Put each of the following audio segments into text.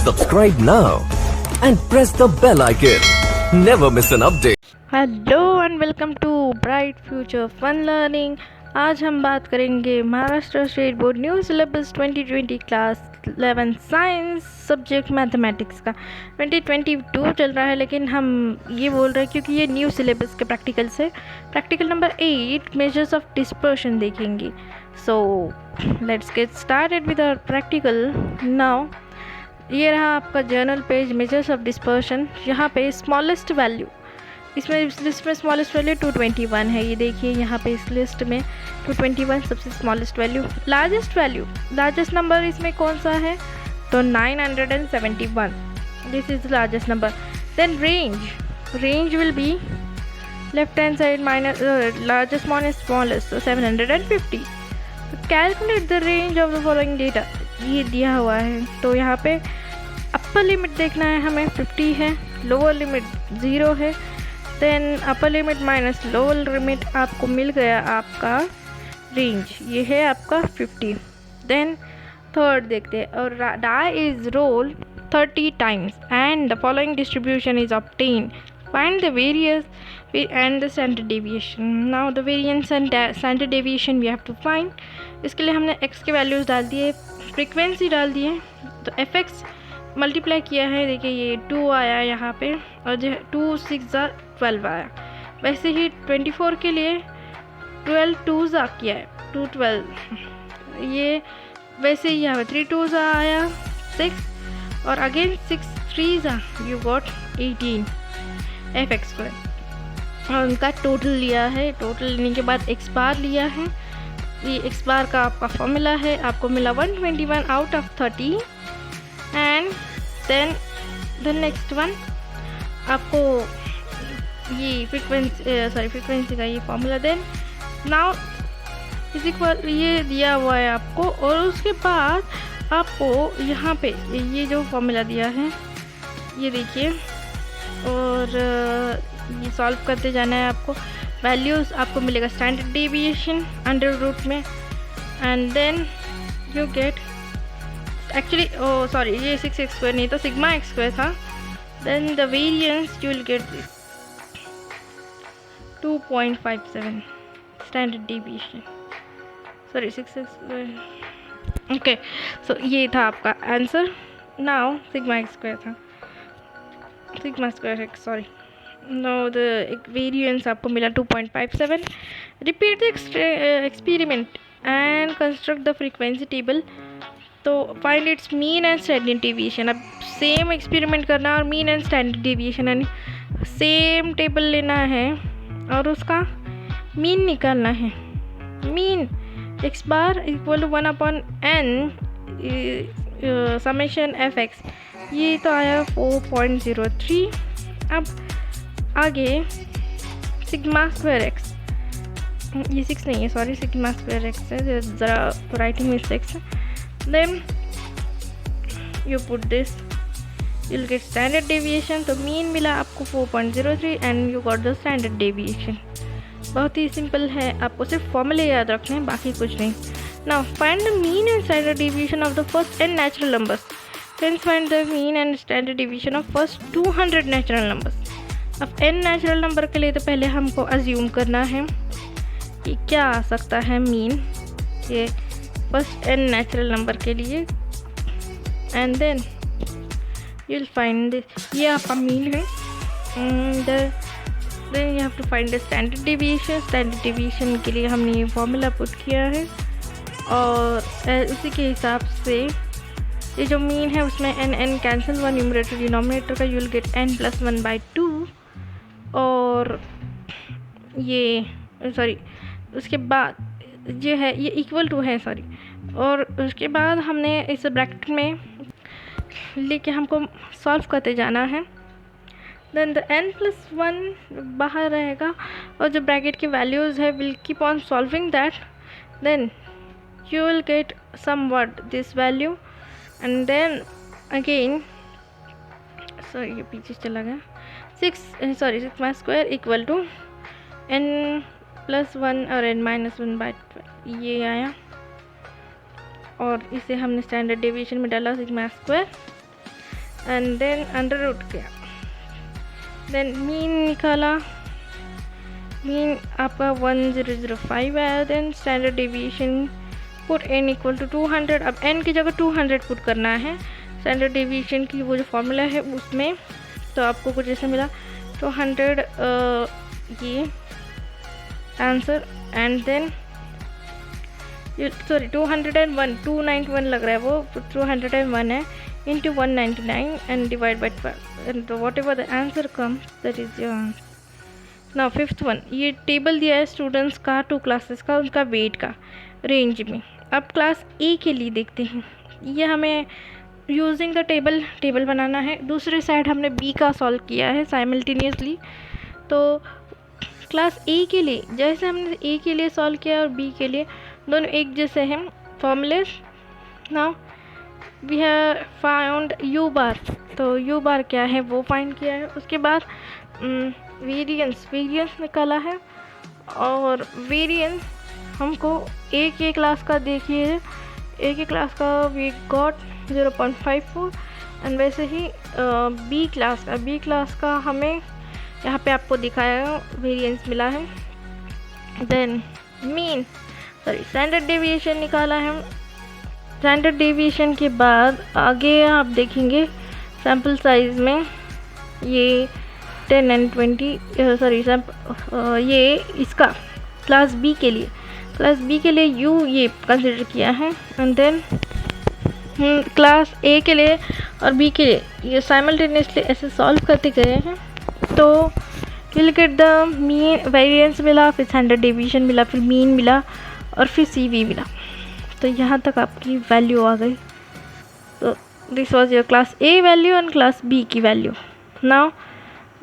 Subscribe now and press the bell icon. Never miss an update. Hello and welcome to bright future fun learning. आज हम बात करेंगे Maharashtra state board new syllabus 2020 class 11 science subject mathematics का। 2022 चल रहा है, लेकिन हम ये बोल रहे हैं क्योंकि ये न्यू सिलेबस के प्रैक्टिकल से practical number 8 measures of dispersion देखेंगे। So let's get started with our practical now. ये रहा आपका journal page measures of dispersion. यहाँ पे स्मॉलेस्ट वैल्यू, इसमें इस लिस्ट में स्मॉलेस्ट वैल्यू 221 है। ये देखिए यहाँ पे इस लिस्ट में 221 सबसे स्मॉलेस्ट वैल्यू। लार्जेस्ट नंबर इसमें कौन सा है, तो 971, this is largest number. Then range will be left hand side minus largest minus smallest, तो 750। Calculate the range of the following data, ये दिया हुआ है। तो यहाँ पे अपर लिमिट देखना है हमें 50 है, लोअर लिमिट 0 है। Then upper limit minus lower limit आपको मिल गया आपका रेंज, ये है आपका 50। देन थर्ड देखते हैं, और die is roll 30 times and the following distribution is obtain, find the various and the standard deviation. Now the variance and standard deviation we have to find. इसके लिए हमने x के वैल्यूज़ डाल दिए, frequency डाल दिए, तो fx मल्टीप्लाई किया है। देखिए ये 2 आया यहाँ पे, और जो 2 6 12 आया। वैसे ही 24 के लिए 12 2 किया है, 2 12, ये वैसे ही यहाँ पे 3 2 आया 6, और again 6 3 you got 18 fx square. और उनका टोटल लिया है, टोटल लेने के बाद x बार लिया है। ये x बार का आपका फॉर्मूला है, आपको मिला 121 out of 30। And then the next one आपको ये फ्रीक्वेंसी का ये formula. Then now is equal, ये दिया हुआ है आपको, और उसके बाद आपको यहाँ पे ये जो फॉर्मूला दिया है ये देखिए, और ये सॉल्व करते जाना है आपको। वैल्यूज़ आपको मिलेगा स्टैंडर्ड डेविएशन अंडर रूट में, and then you get actually sorry ये 6x स्क्वायर नहीं, तो सिग्मा x स्क्वायर था। Then the variance you will get 2.57 standard deviation, sorry 6x square. Okay, so ये था आपका answer. Now sigma x square था, sigma square x, sorry. No the variance आपको मिला 2.57। Repeat the experiment and construct the frequency table, to find its mean and standard deviation. अब same experiment करना और mean and standard deviation यानी same table लेना है और उसका मीन निकालना है। Mean x bar equal to 1/n summation fx, ये तो आया 4.03। अब आगे सिग्मा स्क्वायर x, ये 6 नहीं है, सॉरी सिग्मा स्क्वायर x है, ज़रा राइटिंग मिस्टेक्स है। Then you put this, you will get standard deviation. तो मीन मिला आपको 4.03 and you got the standard deviation. बहुत ही सिंपल है, आपको सिर्फ फॉर्मूले याद रखने हैं, बाकी कुछ नहीं। Now find the mean and standard deviation of the first n natural numbers. Hence find the mean and standard deviation of first 200 natural numbers। अब n नेचुरल नंबर के लिए तो पहले हमको अज्यूम करना है कि क्या आ सकता है मीन, ये फर्स्ट n नेचुरल नंबर के लिए। And then you will find, ये आपका मीन है। Then you have to find the standard deviation. Standard deviation के लिए हमने ये फॉर्मूला पुट किया है, और उसी के हिसाब से ये जो मीन है उसमें n कैंसिल हुआ, न्यूमरेटर डिनोमिनेटर का, यू विल गेट n + 1/2। और ये सॉरी उसके बाद जो है ये इक्वल टू है, सॉरी, और उसके बाद हमने इस ब्रैकेट में लेके हमको सॉल्व करते जाना है। देन द n + 1 बाहर रहेगा, और जो ब्रैकेट की वैल्यूज़ है will keep on solving that. Then you will get something this value, and then again sorry ये पीछे चला गया, sigma square equal to n + 1 और n - 1/12 ये आया, और इसे हमने स्टैंडर्ड डेविएशन में डाला sigma square. And then under root किया, देन मीन निकाला, मीन आपका 1005 आया। Then standard deviation put n equal to 200, अब n की जगह 200 पुट करना है स्टैंडर्ड डेविएशन की वो जो फॉर्मूला है उसमें। तो आपको कुछ ऐसे मिला 200 ये आंसर, एंड देन सॉरी 291 लग रहा है वो 201 है into 199 and divide by 12 and what ever the answer comes that is your answer. Now fifth one, ये टेबल दिया है स्टूडेंट्स का 2 क्लासेस का, उनका वेट का रेंज में। अब क्लास ए के लिए देखते हैं, ये हमें यूजिंग द टेबल बनाना है। दूसरी साइड हमने बी का सॉल्व किया है साइमल्टेनियसली। तो क्लास ए के लिए जैसे हमने ए के लिए सॉल्व किया और बी के लिए दोनों एक जैसे हैं फॉर्मूले। Now we have found U bar, तो यू बार क्या है वो फाइंड किया है। उसके बाद वेरिएंस निकाला है, और वेरिएंस हमको ए के क्लास का देखिए, ए के क्लास का वी गॉट 0.54 एंड वैसे ही बी क्लास का हमें यहाँ पे आपको दिखाया वेरिएंस मिला है। देन स्टैंडर्ड डेविएशन निकाला है। स्टैंडर्ड डेविएशन के बाद आगे आप देखेंगे सैम्पल साइज में ये 10 एंड 20 ये इसका क्लास बी के लिए यू ये कंसिडर किया है, एंड देन क्लास ए के लिए और बी के लिए ये साइमल्टेनियसली ऐसे सॉल्व करते गए हैं। तो will get the mean variance मिला, फिर स्टैंडर्ड डेविएशन मिला, फिर मीन मिला और फिर CV मिला। तो यहाँ तक आपकी वैल्यू आ गई। तो this was your class A value and class B की value. Now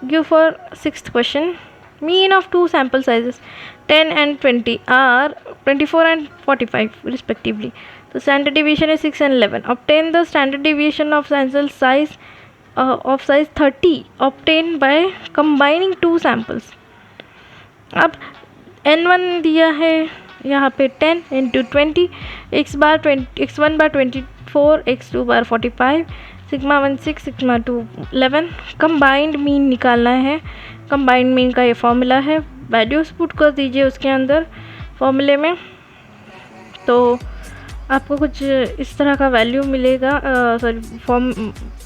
give for 6th question, mean of 2 sample sizes 10 and 20 are 24 and 45 respectively. The standard deviation is 6 and 11. Obtain the standard deviation of sample size of size 30 obtained by combining 2 samples. अब n1 दिया है यहाँ पे 10 into 20, x1 बार 24, x2 बार 45, sigma 1 6, sigma 2 11। Combined mean निकालना है, combined mean का ये formula है, वैल्यूज पुट कर दीजिए उसके अंदर फॉर्मूले में। तो आपको कुछ इस तरह का वैल्यू मिलेगा, फॉर्म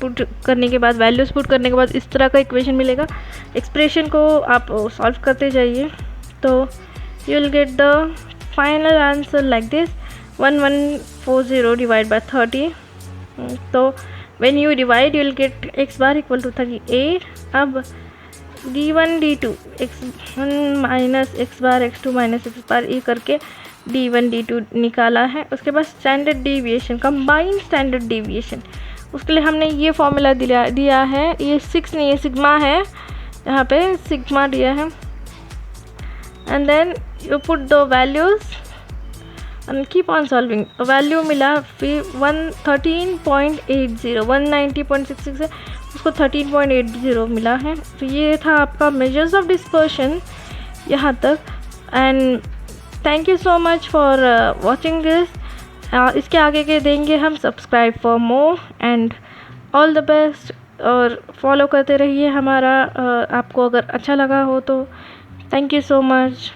पुट करने के बाद वैल्यूज पुट करने के बाद इस तरह का इक्वेशन मिलेगा। एक्सप्रेशन को आप सॉल्व करते जाइए तो you will get the final answer like this 1140 divide by 30। तो when you divide you will get x bar equal to 38। अब d1 d2 x1 minus x बार x2 माइनस x बार ये करके d1 d2 निकाला है। उसके बाद standard deviation, combined standard deviation, उसके लिए हमने ये फॉर्मूला दिया है, ये 6 नहीं है सिग्मा है, यहाँ पे सिग्मा दिया है। And then you put the values and keep on solving। Value मिला फिर 13.80, 190.66 है, उसको 13.80 मिला है। तो ये था आपका मेजर्स ऑफ डिस्पर्शन यहाँ तक। And thank you so much for watching this. इसके आगे के देंगे हम subscribe for more and all the best, और फॉलो करते रहिए हमारा। आपको अगर अच्छा लगा हो तो थैंक यू सो मच।